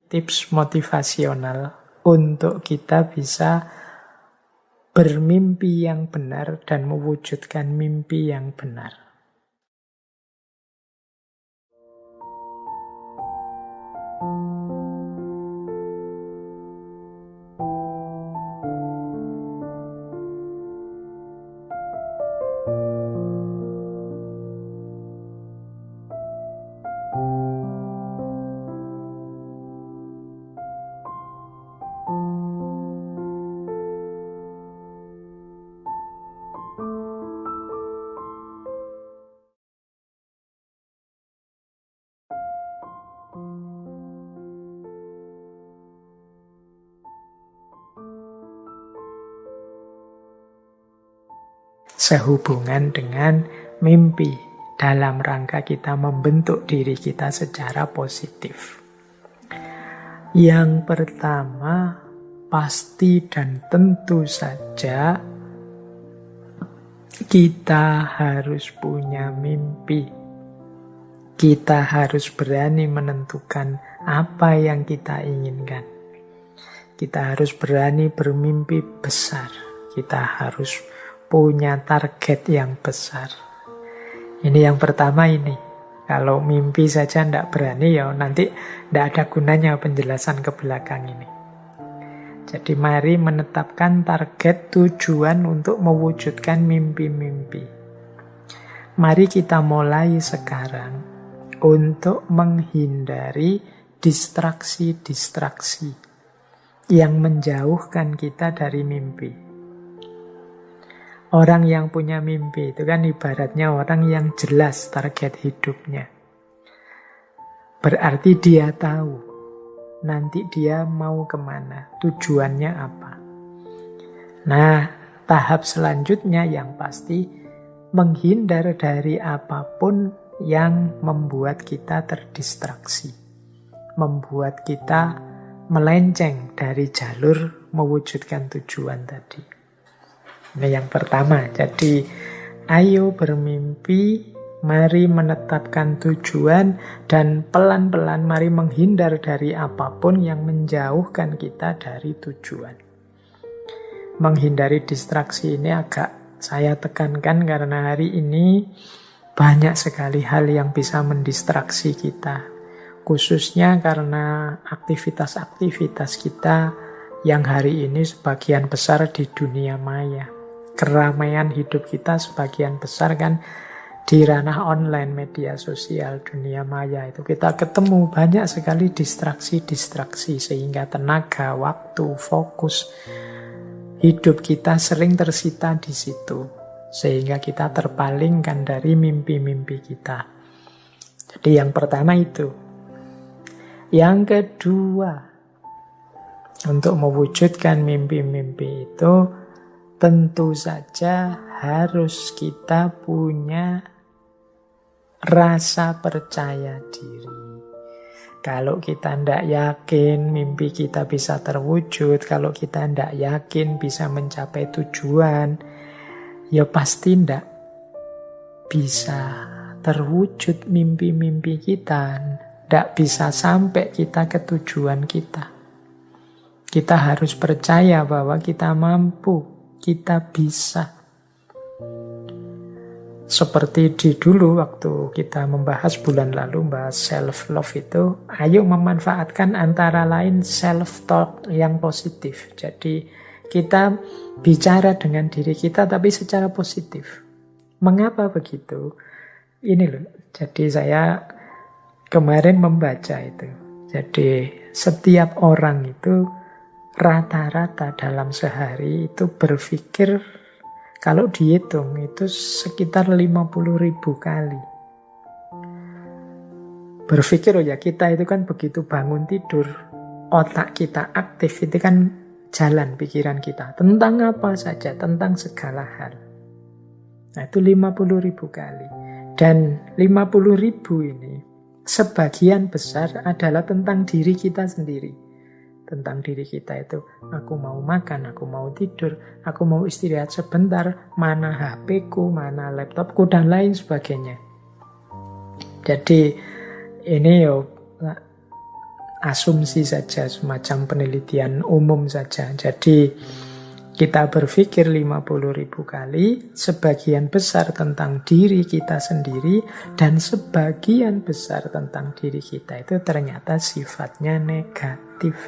tips motivasional untuk kita bisa bermimpi yang benar dan mewujudkan mimpi yang benar. Sehubungan dengan mimpi dalam rangka kita membentuk diri kita secara positif. Yang pertama, pasti dan tentu saja kita harus punya mimpi. Kita harus berani menentukan apa yang kita inginkan. Kita harus berani bermimpi besar. Kita harus punya target yang besar. Ini yang pertama ini. Kalau mimpi saja tidak berani, ya nanti tidak ada gunanya penjelasan ke belakang ini. Jadi mari menetapkan target tujuan untuk mewujudkan mimpi-mimpi. Mari kita mulai sekarang untuk menghindari distraksi-distraksi yang menjauhkan kita dari mimpi. Orang yang punya mimpi itu kan ibaratnya orang yang jelas target hidupnya. Berarti dia tahu nanti dia mau kemana, tujuannya apa. Nah, tahap selanjutnya yang pasti menghindar dari apapun yang membuat kita terdistraksi, membuat kita melenceng dari jalur mewujudkan tujuan tadi. Ini yang pertama. Jadi, ayo bermimpi, mari menetapkan tujuan, dan pelan-pelan mari menghindar dari apapun yang menjauhkan kita dari tujuan. Menghindari distraksi ini agak saya tekankan karena hari ini banyak sekali hal yang bisa mendistraksi kita. Khususnya karena aktivitas-aktivitas kita yang hari ini sebagian besar di dunia maya. Keramaian hidup kita sebagian besar kan di ranah online, media sosial, dunia maya itu kita ketemu banyak sekali distraksi-distraksi sehingga tenaga, waktu, fokus hidup kita sering tersita di situ sehingga kita terpalingkan dari mimpi-mimpi kita. Jadi yang pertama itu. Yang kedua, untuk mewujudkan mimpi-mimpi itu tentu saja harus kita punya rasa percaya diri. Kalau kita tidak yakin mimpi kita bisa terwujud, kalau kita tidak yakin bisa mencapai tujuan, ya pasti tidak bisa terwujud mimpi-mimpi kita. Tidak bisa sampai kita ke tujuan kita. Kita harus percaya bahwa kita mampu. Kita bisa. Seperti di dulu waktu kita membahas bulan lalu, membahas self-love itu, ayo memanfaatkan antara lain self-talk yang positif. Jadi kita bicara dengan diri kita tapi secara positif. Mengapa begitu? Ini loh, jadi saya kemarin membaca itu. Jadi setiap orang itu rata-rata dalam sehari itu berpikir, kalau dihitung itu sekitar 50.000 kali. Berpikir, oh ya kita itu kan begitu bangun tidur, otak kita aktif, itu kan jalan pikiran kita. Tentang apa saja, tentang segala hal. Nah itu 50.000 kali. Dan 50.000 ini sebagian besar adalah tentang diri kita sendiri. Tentang diri kita itu, aku mau makan, aku mau tidur, aku mau istirahat sebentar, mana HP-ku, mana laptopku, dan lain sebagainya. Jadi ini asumsi saja, semacam penelitian umum saja. Jadi kita berpikir 50.000 kali, sebagian besar tentang diri kita sendiri, dan sebagian besar tentang diri kita itu ternyata sifatnya negatif.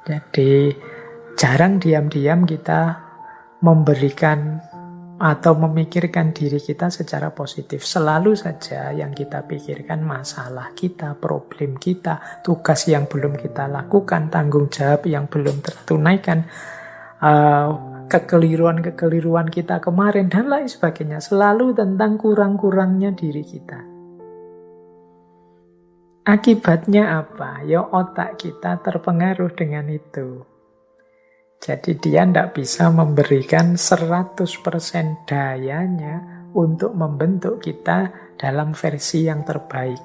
Jadi jarang diam-diam kita memberikan atau memikirkan diri kita secara positif. Selalu saja yang kita pikirkan masalah kita, problem kita, tugas yang belum kita lakukan, tanggung jawab yang belum tertunaikan, kekeliruan-kekeliruan kita kemarin, dan lain sebagainya. Selalu tentang kurang-kurangnya diri kita. Akibatnya apa? Ya otak kita terpengaruh dengan itu. Jadi dia tidak bisa memberikan 100% dayanya untuk membentuk kita dalam versi yang terbaik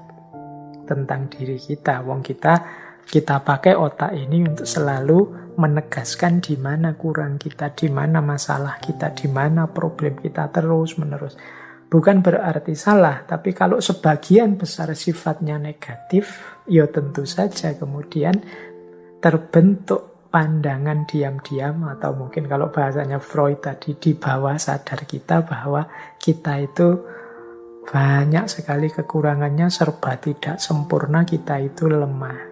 tentang diri kita. Wong kita pakai otak ini untuk selalu menegaskan di mana kurang kita, di mana masalah kita, di mana problem kita terus-menerus. Bukan berarti salah, tapi kalau sebagian besar sifatnya negatif, ya tentu saja kemudian terbentuk pandangan diam-diam, atau mungkin kalau bahasanya Freud tadi, di bawah sadar kita, bahwa kita itu banyak sekali kekurangannya, serba tidak sempurna, kita itu lemah.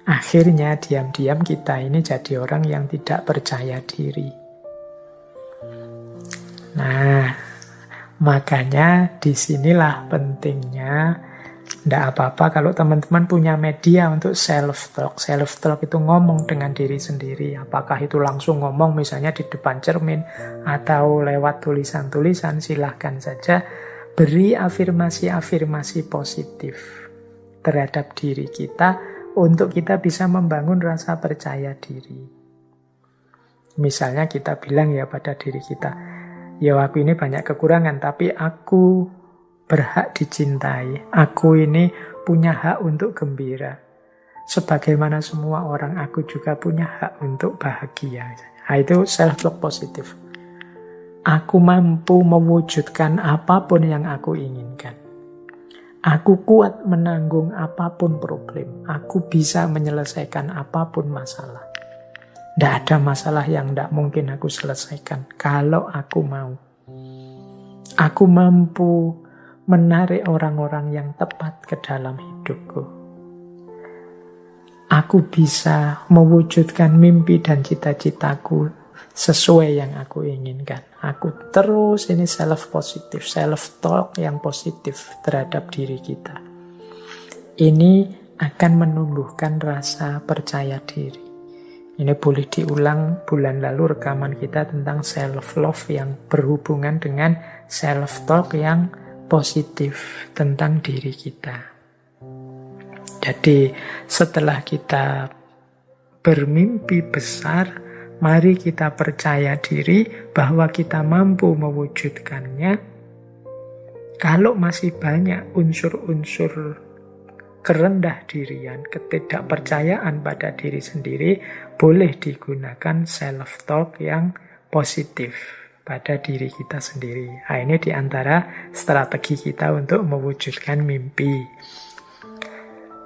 Akhirnya diam-diam kita ini jadi orang yang tidak percaya diri. Nah, makanya disinilah pentingnya. Tidak apa-apa kalau teman-teman punya media untuk self-talk. Self-talk itu ngomong dengan diri sendiri. Apakah itu langsung ngomong misalnya di depan cermin atau lewat tulisan-tulisan, silahkan saja. Beri afirmasi-afirmasi positif terhadap diri kita untuk kita bisa membangun rasa percaya diri. Misalnya kita bilang ya pada diri kita, ya aku ini banyak kekurangan, tapi aku berhak dicintai. Aku ini punya hak untuk gembira. Sebagaimana semua orang, aku juga punya hak untuk bahagia. Nah, itu self-talk positif. Aku mampu mewujudkan apapun yang aku inginkan. Aku kuat menanggung apapun problem. Aku bisa menyelesaikan apapun masalah. Tidak ada masalah yang tidak mungkin aku selesaikan kalau aku mau. Aku mampu menarik orang-orang yang tepat ke dalam hidupku. Aku bisa mewujudkan mimpi dan cita-citaku sesuai yang aku inginkan. Aku terus ini self-positif, self-talk yang positif terhadap diri kita. Ini akan menumbuhkan rasa percaya diri. Ini boleh diulang, bulan lalu rekaman kita tentang self-love yang berhubungan dengan self-talk yang positif tentang diri kita. Jadi setelah kita bermimpi besar, mari kita percaya diri bahwa kita mampu mewujudkannya. Kalau masih banyak unsur-unsur kerendah dirian, ketidakpercayaan pada diri sendiri, boleh digunakan self-talk yang positif pada diri kita sendiri. Nah, ini diantara strategi kita untuk mewujudkan mimpi.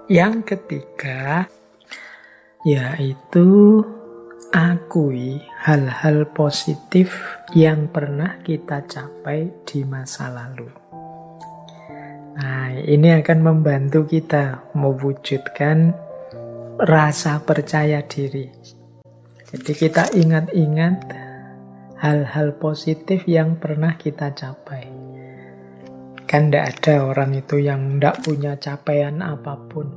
Yang ketiga, yaitu akui hal-hal positif yang pernah kita capai di masa lalu. Nah, ini akan membantu kita mewujudkan rasa percaya diri. Jadi kita ingat-ingat hal-hal positif yang pernah kita capai. Kan tidak ada orang itu yang tidak punya capaian apapun.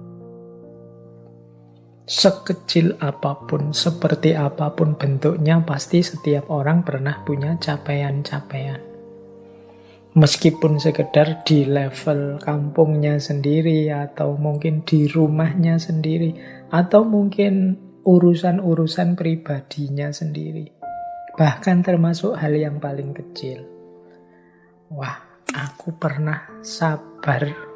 Sekecil apapun, seperti apapun bentuknya, pasti setiap orang pernah punya capaian-capaian. Meskipun sekedar di level kampungnya sendiri, atau mungkin di rumahnya sendiri, atau mungkin urusan-urusan pribadinya sendiri. Bahkan termasuk hal yang paling kecil. Wah, aku pernah sabar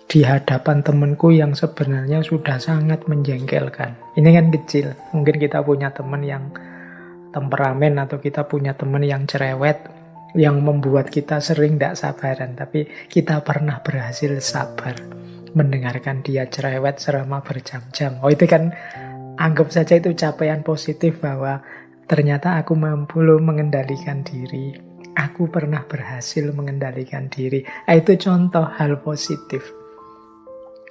di hadapan temanku yang sebenarnya sudah sangat menjengkelkan. Ini kan kecil. Mungkin kita punya teman yang temperamen, atau kita punya teman yang cerewet, yang membuat kita sering tidak sabaran. Tapi kita pernah berhasil sabar. mendengarkan dia cerewet selama berjam-jam. Oh itu kan anggap saja itu capaian positif bahwa ternyata aku mampu loh mengendalikan diri. Aku pernah berhasil mengendalikan diri. Itu contoh hal positif.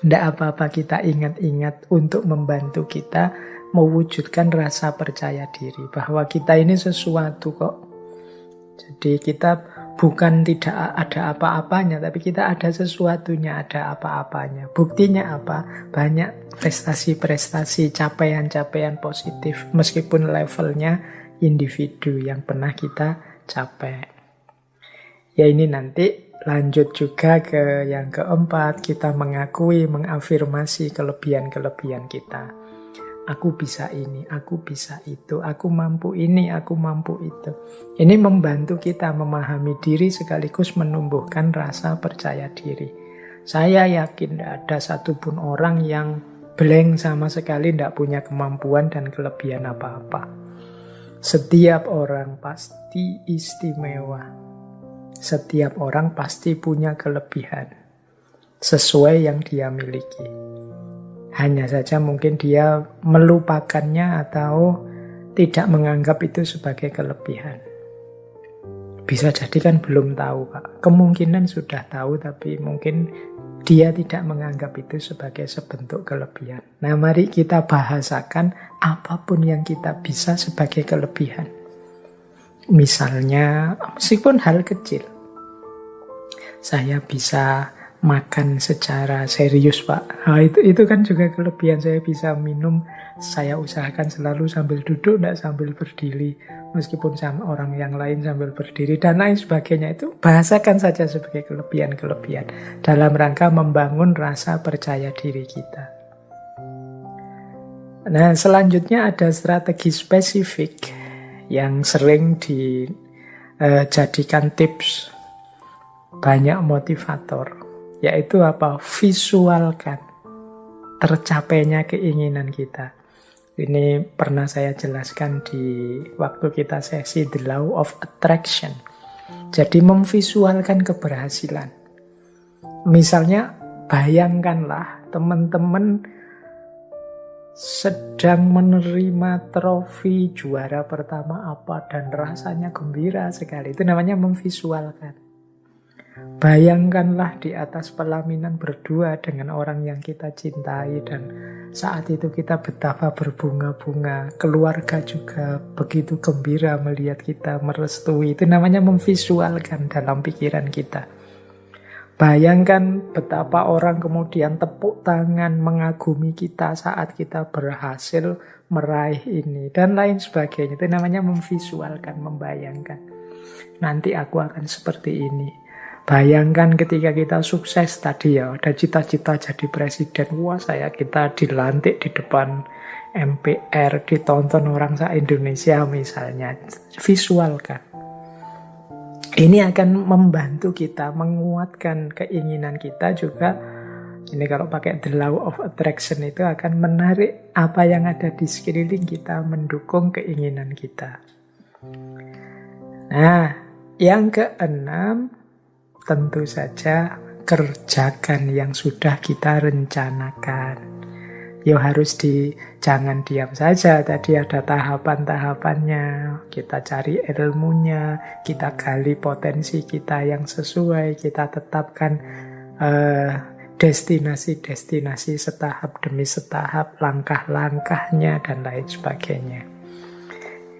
Tidak apa-apa kita ingat-ingat untuk membantu kita mewujudkan rasa percaya diri. Bahwa kita ini sesuatu kok. Jadi kita bukan tidak ada apa-apanya, tapi kita ada sesuatunya, ada apa-apanya. Buktinya apa? Banyak prestasi-prestasi, capaian-capaian positif, meskipun levelnya individu yang pernah kita capai. Ya ini nanti lanjut juga ke yang keempat, kita mengakui, mengafirmasi kelebihan-kelebihan kita. Aku bisa ini, aku bisa itu, aku mampu ini, aku mampu itu. Ini membantu kita memahami diri sekaligus menumbuhkan rasa percaya diri. Saya yakin tidak ada satupun orang yang blank sama sekali, tidak punya kemampuan dan kelebihan apa-apa. Setiap orang pasti istimewa. Setiap orang pasti punya kelebihan sesuai yang dia miliki. Hanya saja mungkin dia melupakannya atau tidak menganggap itu sebagai kelebihan. Bisa jadi kan belum tahu, Pak. Kemungkinan sudah tahu, tapi mungkin dia tidak menganggap itu sebagai sebentuk kelebihan. Nah, mari kita bahasakan apapun yang kita bisa sebagai kelebihan. Misalnya, meskipun hal kecil. Saya bisa makan secara serius, Pak. Nah, itu kan juga kelebihan. Saya bisa minum, saya usahakan selalu sambil duduk, tidak sambil berdiri. Meskipun sama orang yang lain sambil berdiri dan lain sebagainya, itu bahasakan saja sebagai kelebihan-kelebihan dalam rangka membangun rasa percaya diri kita. Nah, selanjutnya ada strategi spesifik yang sering dijadikan tips banyak motivator. Yaitu apa? Visualkan tercapainya keinginan kita. Ini pernah saya jelaskan di waktu kita sesi The Law of Attraction. Jadi memvisualkan keberhasilan. Misalnya bayangkanlah teman-teman sedang menerima trofi juara pertama apa dan rasanya gembira sekali. Itu namanya memvisualkan. Bayangkanlah di atas pelaminan berdua dengan orang yang kita cintai dan saat itu kita betapa berbunga-bunga. Keluarga juga begitu gembira melihat kita merestui. Itu namanya memvisualkan dalam pikiran kita. Bayangkan betapa orang kemudian tepuk tangan mengagumi kita saat kita berhasil meraih ini dan lain sebagainya. Itu namanya memvisualkan, membayangkan. Nanti aku akan seperti ini. Bayangkan ketika kita sukses tadi ya, ada cita-cita jadi presiden. Wah, kita dilantik di depan MPR, ditonton orang se-Indonesia misalnya. Visualkan. Ini akan membantu kita menguatkan keinginan kita juga. Ini kalau pakai The Law of Attraction itu akan menarik apa yang ada di sekeliling kita, mendukung keinginan kita. Nah, yang keenam, tentu saja kerjakan yang sudah kita rencanakan. Jangan diam saja. Tadi ada tahapan-tahapannya. Kita cari ilmunya, kita gali potensi kita yang sesuai, kita tetapkan destinasi-destinasi setahap demi setahap, langkah-langkahnya dan lain sebagainya.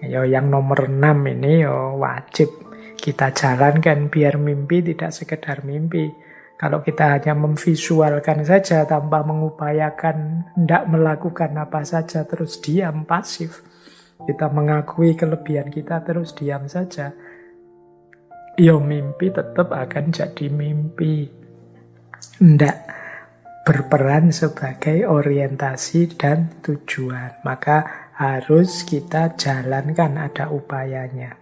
Yang nomor 6 ini wajib kita jalankan biar mimpi tidak sekedar mimpi. Kalau kita hanya memvisualkan saja tanpa mengupayakan, tidak melakukan apa saja, terus diam, pasif. Kita mengakui kelebihan kita, terus diam saja. Mimpi tetap akan jadi mimpi. Tidak berperan sebagai orientasi dan tujuan. Maka harus kita jalankan, ada upayanya.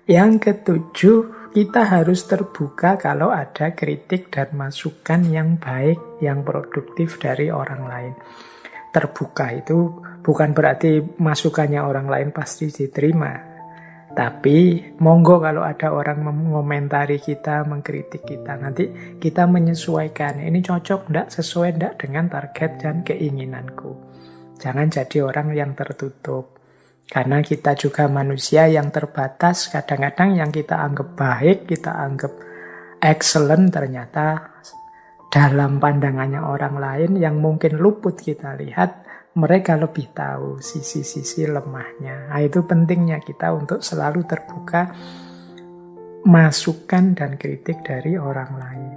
Yang ketujuh, kita harus terbuka kalau ada kritik dan masukan yang baik, yang produktif dari orang lain. Terbuka itu bukan berarti masukannya orang lain pasti diterima. Tapi monggo kalau ada orang mengomentari kita, mengkritik kita, nanti kita menyesuaikan. Ini cocok enggak, sesuai enggak dengan target dan keinginanku. Jangan jadi orang yang tertutup. Karena kita juga manusia yang terbatas. Kadang-kadang yang kita anggap baik, kita anggap excellent, ternyata dalam pandangannya orang lain yang mungkin luput kita lihat, mereka lebih tahu sisi-sisi lemahnya. Nah, itu pentingnya kita untuk selalu terbuka masukan dan kritik dari orang lain.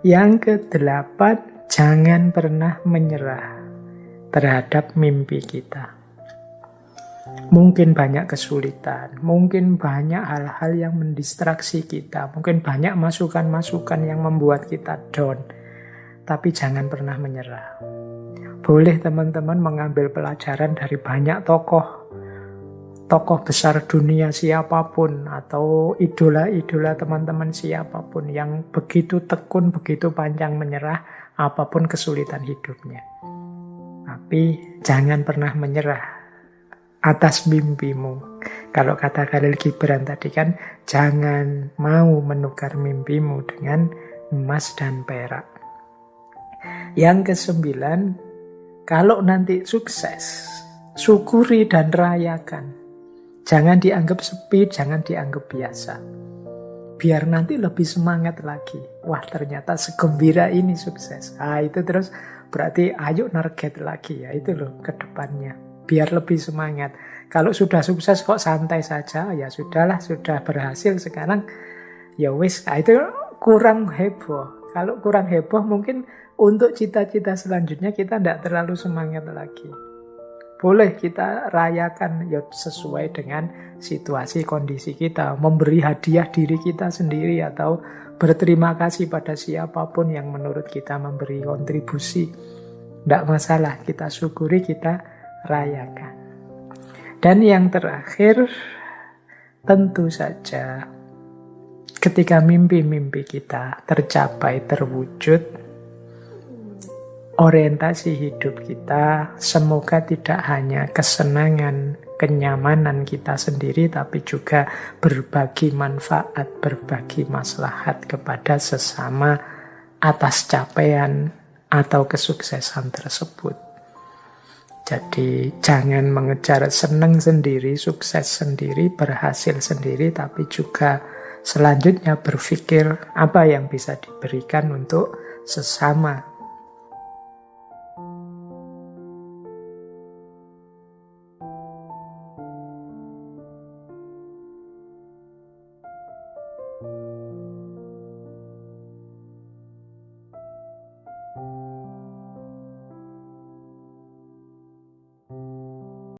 Yang ke-8, jangan pernah menyerah terhadap mimpi kita. Mungkin banyak kesulitan, mungkin banyak hal-hal yang mendistraksi kita, mungkin banyak masukan-masukan yang membuat kita down. Tapi jangan pernah menyerah. Boleh teman-teman mengambil pelajaran dari banyak tokoh besar dunia siapapun, atau idola-idola teman-teman siapapun yang begitu tekun, begitu pantang menyerah apapun kesulitan hidupnya. Tapi jangan pernah menyerah atas mimpimu. Kalau kata Khalil Gibran tadi kan, jangan mau menukar mimpimu dengan emas dan perak. Yang ke-9, kalau nanti sukses, syukuri dan rayakan. Jangan dianggap sepi, jangan dianggap biasa. Biar nanti lebih semangat lagi. Wah, ternyata segembira ini sukses. Ah, itu terus berarti ayo target lagi ya, itu loh ke depannya. Biar lebih semangat. Kalau sudah sukses kok santai saja, ya sudahlah, sudah berhasil sekarang. Ya wis, itu kurang heboh. Kalau kurang heboh mungkin untuk cita-cita selanjutnya kita tidak terlalu semangat lagi. Boleh kita rayakan ya sesuai dengan situasi kondisi kita. Memberi hadiah diri kita sendiri atau berterima kasih pada siapapun yang menurut kita memberi kontribusi. Tidak masalah, kita syukuri, kita rayakan. Dan yang terakhir, tentu saja ketika mimpi-mimpi kita tercapai, terwujud, orientasi hidup kita semoga tidak hanya kesenangan, kenyamanan kita sendiri, tapi juga berbagi manfaat, berbagi maslahat kepada sesama atas capaian atau kesuksesan tersebut. Jadi jangan mengejar senang sendiri, sukses sendiri, berhasil sendiri, tapi juga selanjutnya berpikir apa yang bisa diberikan untuk sesama